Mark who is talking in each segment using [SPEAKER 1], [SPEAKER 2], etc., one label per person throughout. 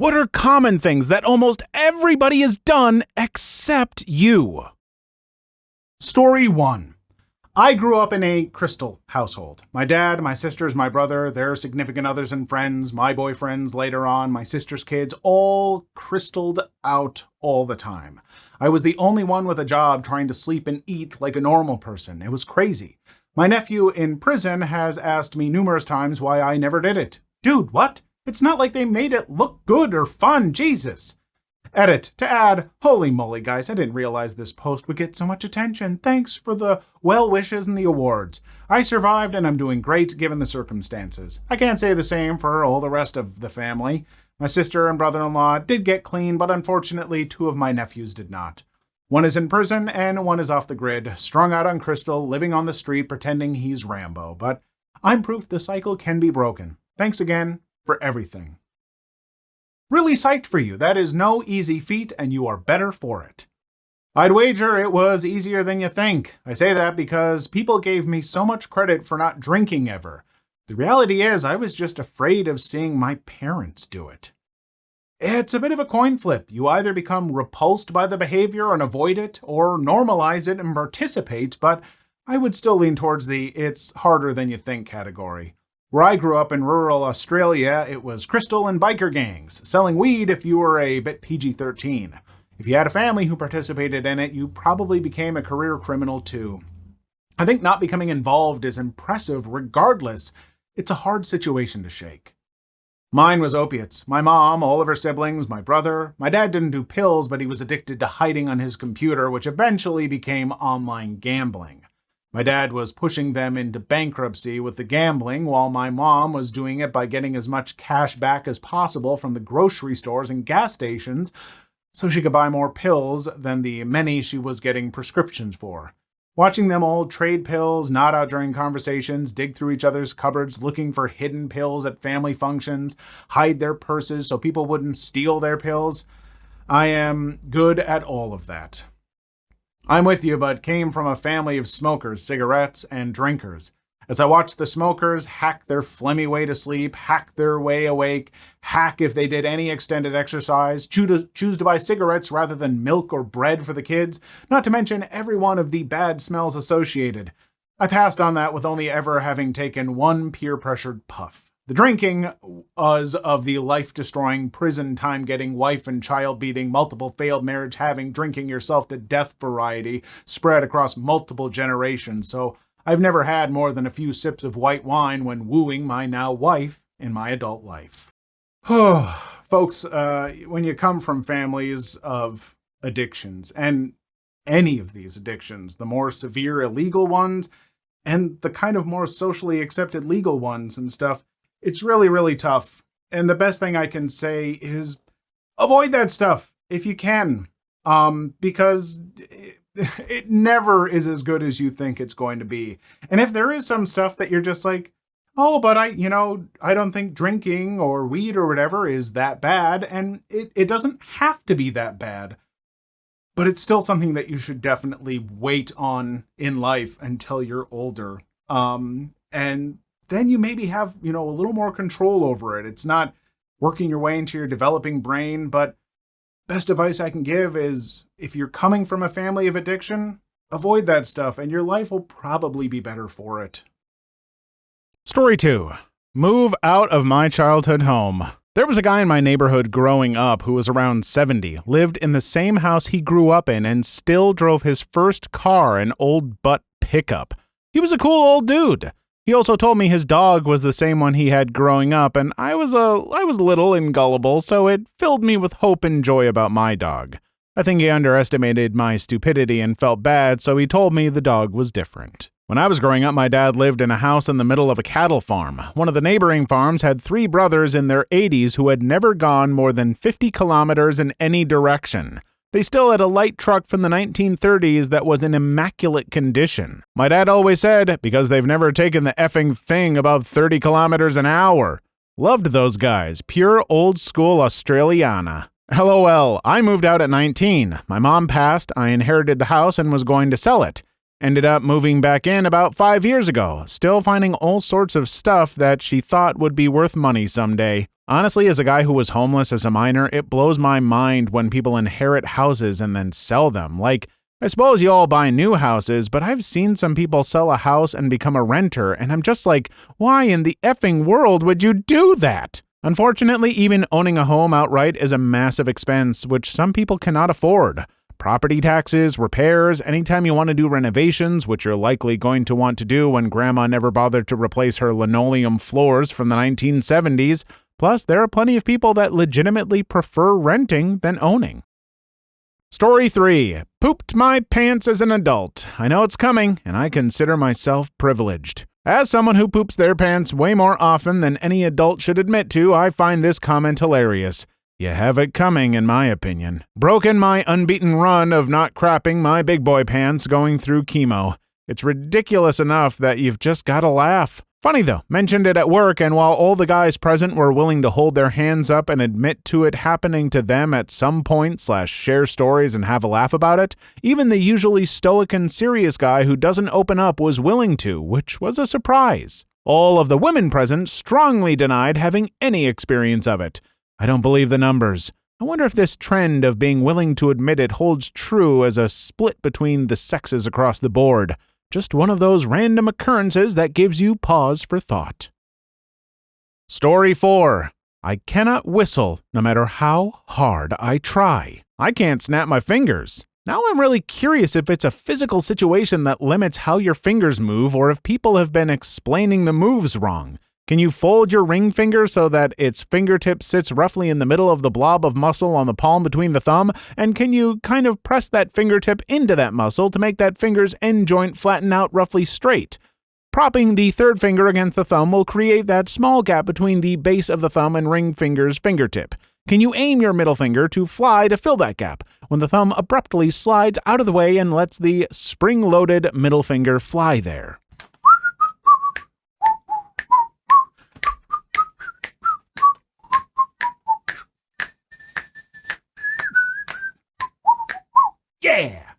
[SPEAKER 1] What are common things that almost everybody has done except you?
[SPEAKER 2] Story 1. I grew up in a crystal household. My dad, my sisters, my brother, their significant others and friends, my boyfriends later on, my sister's kids, all crystalled out all the time. I was the only one with a job trying to sleep and eat like a normal person. It was crazy. My nephew in prison has asked me numerous times why I never did it. Dude, what? It's not like they made it look good or fun, Jesus. Edit, to add, holy moly guys, I didn't realize this post would get so much attention. Thanks for the well wishes and the awards. I survived and I'm doing great given the circumstances. I can't say the same for all the rest of the family. My sister and brother-in-law did get clean, but unfortunately 2 of my nephews did not. One is in prison and one is off the grid, strung out on crystal, living on the street pretending he's Rambo. But I'm proof the cycle can be broken. Thanks again for everything. Really psyched for you. That is no easy feat, and you are better for it. I'd wager it was easier than you think. I say that because people gave me so much credit for not drinking ever. The reality is, I was just afraid of seeing my parents do it. It's a bit of a coin flip. You either become repulsed by the behavior and avoid it, or normalize it and participate, but I would still lean towards the it's harder than you think category. Where I grew up in rural Australia, it was crystal and biker gangs, selling weed if you were a bit PG-13. If you had a family who participated in it, you probably became a career criminal too. I think not becoming involved is impressive regardless. It's a hard situation to shake. Mine was opiates. My mom, all of her siblings, my brother. My dad didn't do pills, but he was addicted to hiding on his computer, which eventually became online gambling. My dad was pushing them into bankruptcy with the gambling, while my mom was doing it by getting as much cash back as possible from the grocery stores and gas stations so she could buy more pills than the many she was getting prescriptions for. Watching them all trade pills, nod out during conversations, dig through each other's cupboards looking for hidden pills at family functions, hide their purses so people wouldn't steal their pills. I am good at all of that. I'm with you, but came from a family of smokers, cigarettes, and drinkers. As I watched the smokers hack their phlegmy way to sleep, hack their way awake, hack if they did any extended exercise, choose to buy cigarettes rather than milk or bread for the kids, not to mention every one of the bad smells associated. I passed on that with only ever having taken one peer-pressured puff. The drinking was of the life-destroying, prison time-getting, wife and child-beating, multiple failed marriage-having, drinking yourself to death variety spread across multiple generations, so I've never had more than a few sips of white wine when wooing my now wife in my adult life. Folks, when you come from families of addictions, and any of these addictions, the more severe illegal ones, and the kind of more socially accepted legal ones and stuff, it's really, really tough. And the best thing I can say is avoid that stuff if you can. Because it never is as good as you think it's going to be. And if there is some stuff that you're just like, oh, but I don't think drinking or weed or whatever is that bad. And it doesn't have to be that bad. But it's still something that you should definitely wait on in life until you're older. And then you maybe have, a little more control over it. It's not working your way into your developing brain, but best advice I can give is if you're coming from a family of addiction, avoid that stuff and your life will probably be better for it.
[SPEAKER 1] Story 2. Move out of my childhood home. There was a guy in my neighborhood growing up who was around 70, lived in the same house he grew up in, and still drove his first car, an old butt pickup. He was a cool old dude. He also told me his dog was the same one he had growing up, and I was little and gullible, so it filled me with hope and joy about my dog. I think he underestimated my stupidity and felt bad, so he told me the dog was different. When I was growing up, my dad lived in a house in the middle of a cattle farm. One of the neighboring farms had 3 brothers in their 80s who had never gone more than 50 kilometers in any direction. They still had a light truck from the 1930s that was in immaculate condition. My dad always said, because they've never taken the effing thing above 30 kilometers an hour. Loved those guys. Pure old school Australiana. LOL, I moved out at 19. My mom passed, I inherited the house and was going to sell it. Ended up moving back in about 5 years ago, still finding all sorts of stuff that she thought would be worth money someday. Honestly, as a guy who was homeless as a minor, it blows my mind when people inherit houses and then sell them. Like, I suppose you all buy new houses, but I've seen some people sell a house and become a renter, and I'm just like, why in the effing world would you do that? Unfortunately, even owning a home outright is a massive expense, which some people cannot afford. Property taxes, repairs, anytime you want to do renovations, which you're likely going to want to do when grandma never bothered to replace her linoleum floors from the 1970s. Plus, there are plenty of people that legitimately prefer renting than owning. Story 3. Pooped my pants as an adult. I know it's coming, and I consider myself privileged. As someone who poops their pants way more often than any adult should admit to, I find this comment hilarious. You have it coming, in my opinion. Broken my unbeaten run of not crapping my big boy pants going through chemo. It's ridiculous enough that you've just gotta laugh. Funny though, mentioned it at work, and while all the guys present were willing to hold their hands up and admit to it happening to them at some point / share stories and have a laugh about it, even the usually stoic and serious guy who doesn't open up was willing to, which was a surprise. All of the women present strongly denied having any experience of it. I don't believe the numbers. I wonder if this trend of being willing to admit it holds true as a split between the sexes across the board. Just one of those random occurrences that gives you pause for thought. Story 4. I cannot whistle no matter how hard I try. I can't snap my fingers. Now I'm really curious if it's a physical situation that limits how your fingers move or if people have been explaining the moves wrong. Can you fold your ring finger so that its fingertip sits roughly in the middle of the blob of muscle on the palm between the thumb? And can you kind of press that fingertip into that muscle to make that finger's end joint flatten out roughly straight? Propping the third finger against the thumb will create that small gap between the base of the thumb and ring finger's fingertip. Can you aim your middle finger to fly to fill that gap when the thumb abruptly slides out of the way and lets the spring-loaded middle finger fly there? Yeah!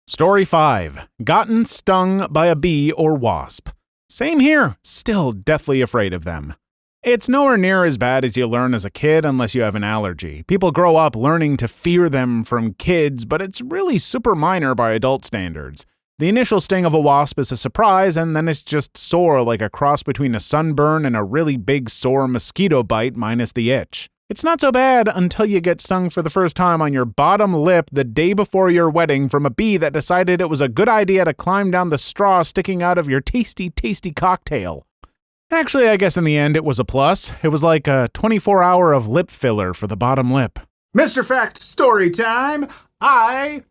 [SPEAKER 1] Story 5. Gotten stung by a bee or wasp. Same here, still deathly afraid of them. It's nowhere near as bad as you learn as a kid unless you have an allergy. People grow up learning to fear them from kids, but it's really super minor by adult standards. The initial sting of a wasp is a surprise, and then it's just sore like a cross between a sunburn and a really big sore mosquito bite minus the itch. It's not so bad until you get stung for the first time on your bottom lip the day before your wedding from a bee that decided it was a good idea to climb down the straw sticking out of your tasty, tasty cocktail. Actually, I guess in the end it was a plus. It was like a 24-hour of lip filler for the bottom lip.
[SPEAKER 2] Mr. Fact story time. I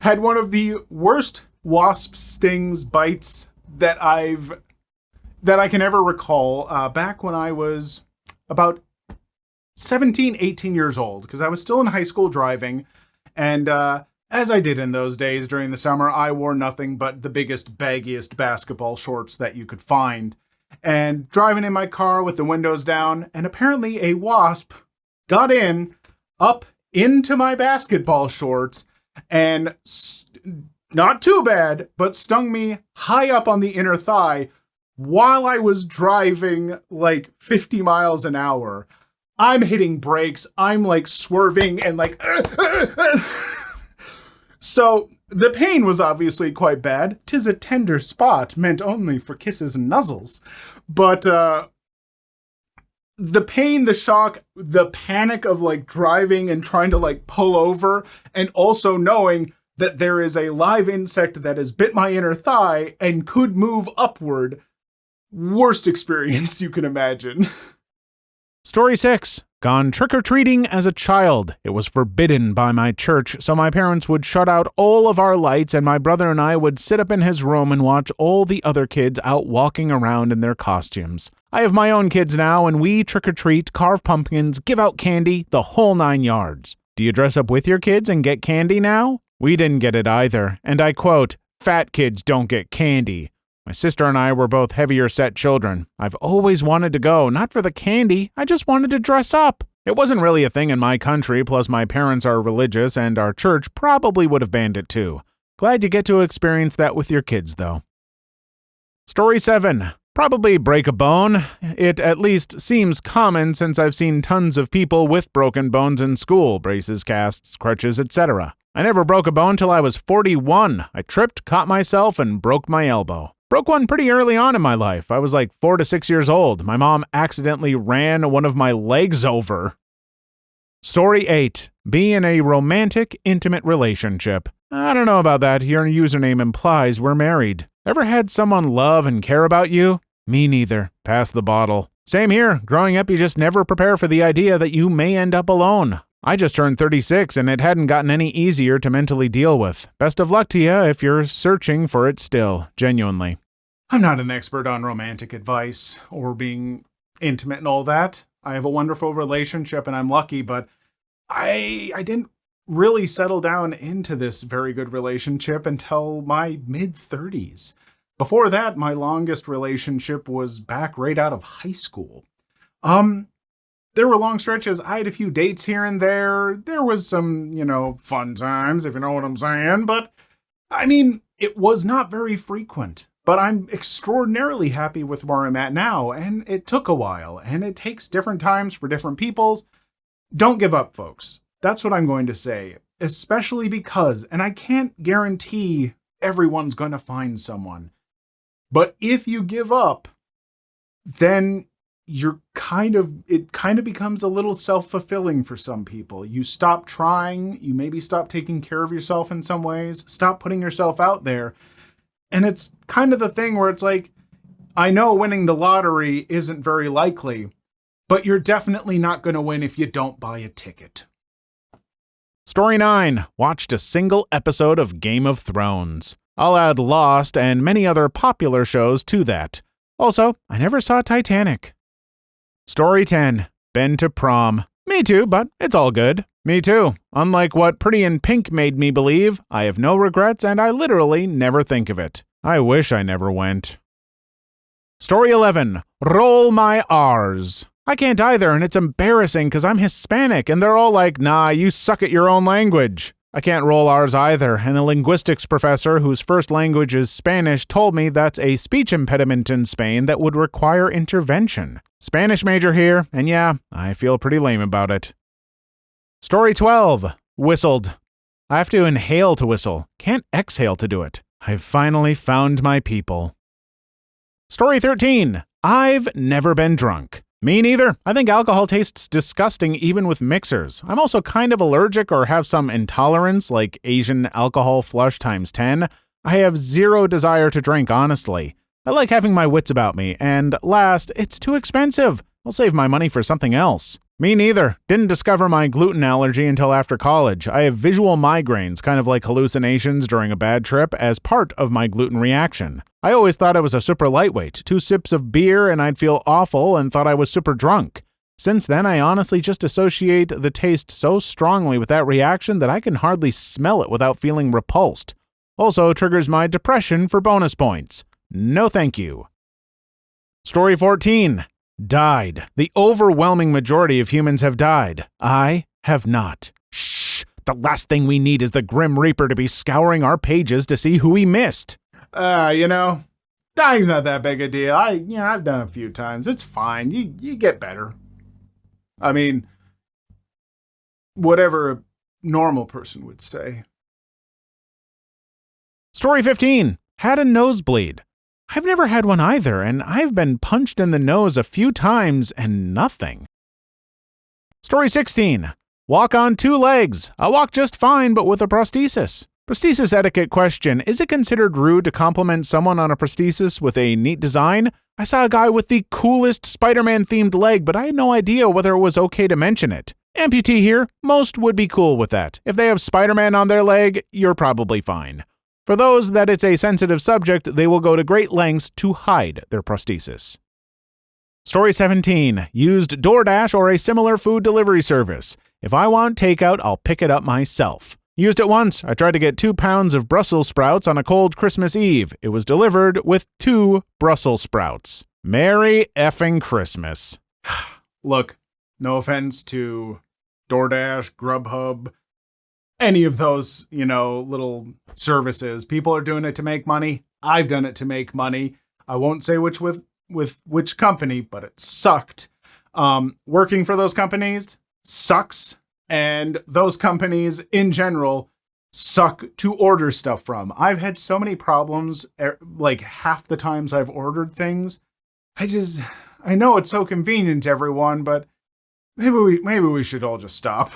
[SPEAKER 2] had one of the worst wasp stings bites that I can ever recall back when I was about 17, 18 years old, because I was still in high school driving, and as I did in those days during the summer, I wore nothing but the biggest, baggiest basketball shorts that you could find. And driving in my car with the windows down, and apparently a wasp got up into my basketball shorts, and not too bad, but stung me high up on the inner thigh while I was driving like 50 miles an hour. I'm hitting brakes, I'm like swerving and like... So the pain was obviously quite bad. 'Tis a tender spot meant only for kisses and nuzzles. But the pain, the shock, the panic of like driving and trying to like pull over, and also knowing that there is a live insect that has bit my inner thigh and could move upward. Worst experience you can imagine.
[SPEAKER 1] Story 6. Gone trick-or-treating as a child. It was forbidden by my church, so my parents would shut out all of our lights and my brother and I would sit up in his room and watch all the other kids out walking around in their costumes. I have my own kids now, and we trick-or-treat, carve pumpkins, give out candy, the whole 9 yards. Do you dress up with your kids and get candy now? We didn't get it either, and I quote, "Fat kids don't get candy." My sister and I were both heavier set children. I've always wanted to go, not for the candy, I just wanted to dress up. It wasn't really a thing in my country, plus my parents are religious and our church probably would have banned it too. Glad you get to experience that with your kids though. Story 7. Probably break a bone. It at least seems common since I've seen tons of people with broken bones in school, braces, casts, crutches, etc. I never broke a bone till I was 41. I tripped, caught myself, and broke my elbow. Broke one pretty early on in my life. I was like 4 to 6 years old. My mom accidentally ran one of my legs over. Story 8. Be in a romantic, intimate relationship. I don't know about that. Your username implies we're married. Ever had someone love and care about you? Me neither. Pass the bottle. Same here. Growing up, you just never prepare for the idea that you may end up alone. I just turned 36 and it hadn't gotten any easier to mentally deal with. Best of luck to you if you're searching for it still. Genuinely.
[SPEAKER 2] I'm not an expert on romantic advice or being intimate and all that. I have a wonderful relationship and I'm lucky, but I didn't really settle down into this very good relationship until my mid-30s. Before that, my longest relationship was back right out of high school. There were long stretches. I had a few dates here and there. There was some, fun times, if you know what I'm saying. But, it was not very frequent. But I'm extraordinarily happy with where I'm at now. And it took a while. And it takes different times for different peoples. Don't give up, folks. That's what I'm going to say. Especially because, and I can't guarantee everyone's going to find someone. But if you give up, then it kind of becomes a little self-fulfilling for some people. You stop trying, you maybe stop taking care of yourself in some ways, stop putting yourself out there. And it's kind of the thing where it's like, I know winning the lottery isn't very likely, but you're definitely not going to win if you don't buy a ticket.
[SPEAKER 1] Story 9. Watched a single episode of Game of Thrones. I'll add Lost and many other popular shows to that. Also, I never saw Titanic. Story 10. Been to prom. Me too, but it's all good. Me too. Unlike what Pretty in Pink made me believe, I have no regrets and I literally never think of it. I wish I never went. Story 11. Roll my R's. I can't either, and it's embarrassing because I'm Hispanic, and they're all like, nah, you suck at your own language. I can't roll R's either, and a linguistics professor whose first language is Spanish told me that's a speech impediment in Spain that would require intervention. Spanish major here, and yeah, I feel pretty lame about it. Story 12. Whistled. I have to inhale to whistle. Can't exhale to do it. I've finally found my people. Story 13. I've never been drunk. Me neither. I think alcohol tastes disgusting even with mixers. I'm also kind of allergic or have some intolerance, like Asian alcohol flush times 10. I have zero desire to drink, honestly. I like having my wits about me, and last, it's too expensive. I'll save my money for something else. Me neither. Didn't discover my gluten allergy until after college. I have visual migraines, kind of like hallucinations during a bad trip, as part of my gluten reaction. I always thought I was a super lightweight. 2 sips of beer and I'd feel awful and thought I was super drunk. Since then, I honestly just associate the taste so strongly with that reaction that I can hardly smell it without feeling repulsed. Also triggers my depression for bonus points. No thank you. Story 14. Died. The overwhelming majority of humans have died. I have not. Shh! The last thing we need is the Grim Reaper to be scouring our pages to see who we missed.
[SPEAKER 2] Dying's not that big a deal. I've done it a few times. It's fine. You get better. Whatever a normal person would say.
[SPEAKER 1] Story 15. Had a nosebleed. I've never had one either, and I've been punched in the nose a few times and nothing. Story 16. Walk on 2 legs. I walk just fine, but with a prosthesis. Prosthesis etiquette question. Is it considered rude to compliment someone on a prosthesis with a neat design? I saw a guy with the coolest Spider-Man themed leg, but I had no idea whether it was okay to mention it. Amputee here. Most would be cool with that. If they have Spider-Man on their leg, you're probably fine. For those that it's a sensitive subject, they will go to great lengths to hide their prosthesis. Story 17. Used DoorDash or a similar food delivery service. If I want takeout, I'll pick it up myself. Used it once. I tried to get 2 pounds of Brussels sprouts on a cold Christmas Eve. It was delivered with 2 Brussels sprouts. Merry effing Christmas.
[SPEAKER 2] Look, no offense to DoorDash, Grubhub, any of those, little services. People are doing it to make money. I've done it to make money. I won't say which with which company, but it sucked. Working for those companies sucks, and those companies in general suck to order stuff from. I've had so many problems, like half the times I've ordered things. I know it's so convenient to everyone, but maybe we should all just stop.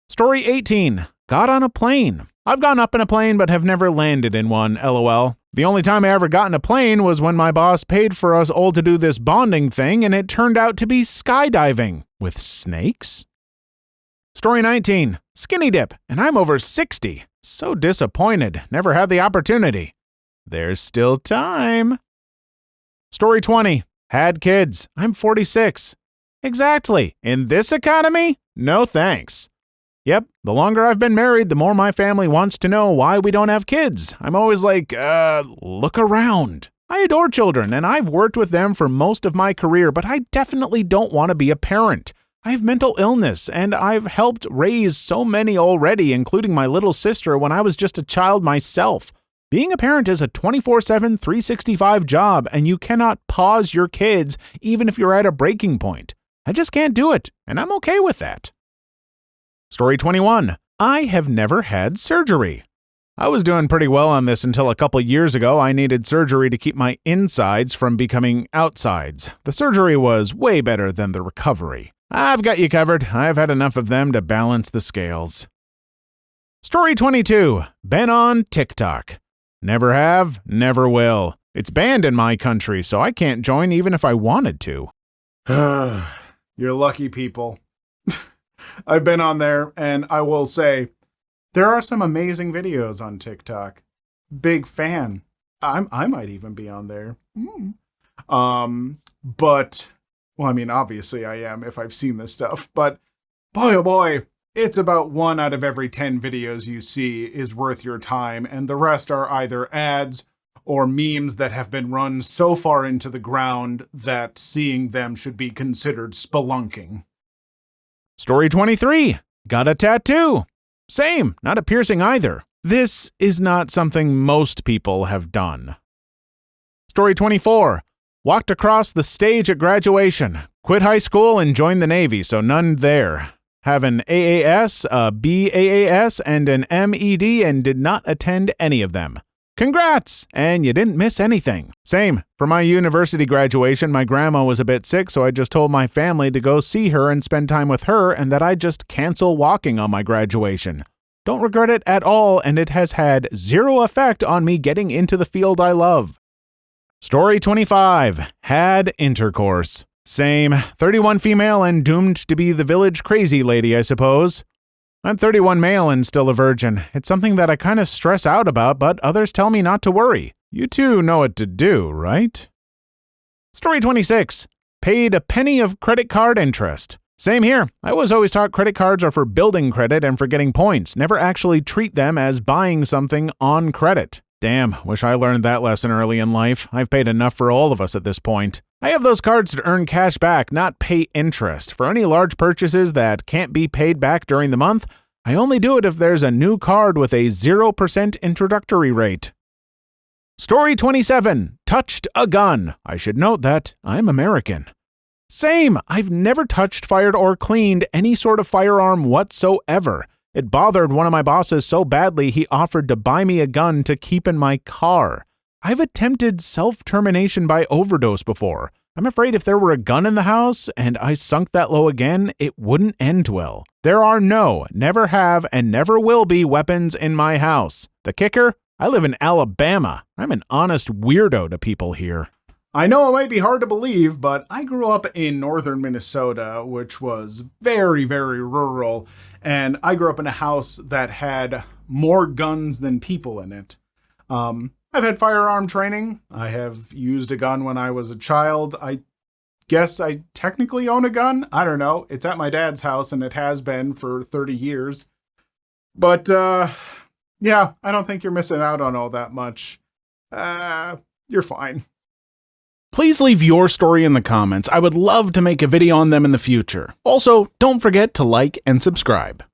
[SPEAKER 1] Story 18. Got on a plane. I've gone up in a plane but have never landed in one, lol. The only time I ever got in a plane was when my boss paid for us all to do this bonding thing, and it turned out to be skydiving with snakes. Story 19. Skinny dip, and I'm over 60. So disappointed. Never had the opportunity. There's still time. Story 20. Had kids. I'm 46. Exactly. In this economy? No thanks. Yep, the longer I've been married, the more my family wants to know why we don't have kids. I'm always like, look around. I adore children, and I've worked with them for most of my career, but I definitely don't want to be a parent. I have mental illness, and I've helped raise so many already, including my little sister when I was just a child myself. Being a parent is a 24/7, 365 job, and you cannot pause your kids even if you're at a breaking point. I just can't do it, and I'm okay with that. Story 21. I have never had surgery. I was doing pretty well on this until a couple years ago. I needed surgery to keep my insides from becoming outsides. The surgery was way better than the recovery. I've got you covered. I've had enough of them to balance the scales. Story 22. Been on TikTok. Never have, never will. It's banned in my country, so I can't join even if I wanted to.
[SPEAKER 2] You're lucky people. I've been on there, and I will say, there are some amazing videos on TikTok. Big fan. I might even be on there. But, well, I mean, obviously I am if I've seen this stuff, but boy, oh boy, it's about 1 out of every 10 videos you see is worth your time, and the rest are either ads or memes that have been run so far into the ground that seeing them should be considered spelunking.
[SPEAKER 1] Story 23. Got a tattoo. Same, not a piercing either. This is not something most people have done. Story 24. Walked across the stage at graduation. Quit high school and joined the Navy, so none there. Have an AAS, a BAAS, and an MED, and did not attend any of them. Congrats! And you didn't miss anything. Same. For my university graduation, my grandma was a bit sick, so I just told my family to go see her and spend time with her, and that I'd just cancel walking on my graduation. Don't regret it at all, and it has had zero effect on me getting into the field I love. Story 25. Had intercourse. Same. 31 female and doomed to be the village crazy lady, I suppose. I'm 31 male and still a virgin. It's something that I kind of stress out about, but others tell me not to worry. You two know what to do, right? Story 26. Paid a penny of credit card interest. Same here. I was always taught credit cards are for building credit and for getting points. Never actually treat them as buying something on credit. Damn, wish I learned that lesson early in life. I've paid enough for all of us at this point. I have those cards to earn cash back, not pay interest. For any large purchases that can't be paid back during the month, I only do it if there's a new card with a 0% introductory rate. Story 27. Touched a gun. I should note that I'm American. Same. I've never touched, fired, or cleaned any sort of firearm whatsoever. It bothered one of my bosses so badly he offered to buy me a gun to keep in my car. I've attempted self-termination by overdose before. I'm afraid if there were a gun in the house and I sunk that low again, it wouldn't end well. There are no, never have, and never will be weapons in my house. The kicker? I live in Alabama. I'm an honest weirdo to people here.
[SPEAKER 2] I know it might be hard to believe, but I grew up in northern Minnesota, which was very, very rural, and I grew up in a house that had more guns than people in it. I've had firearm training. I have used a gun when I was a child. I guess I technically own a gun. I don't know. It's at my dad's house, and it has been for 30 years. But, yeah, I don't think you're missing out on all that much. You're fine.
[SPEAKER 1] Please leave your story in the comments. I would love to make a video on them in the future. Also, don't forget to like and subscribe.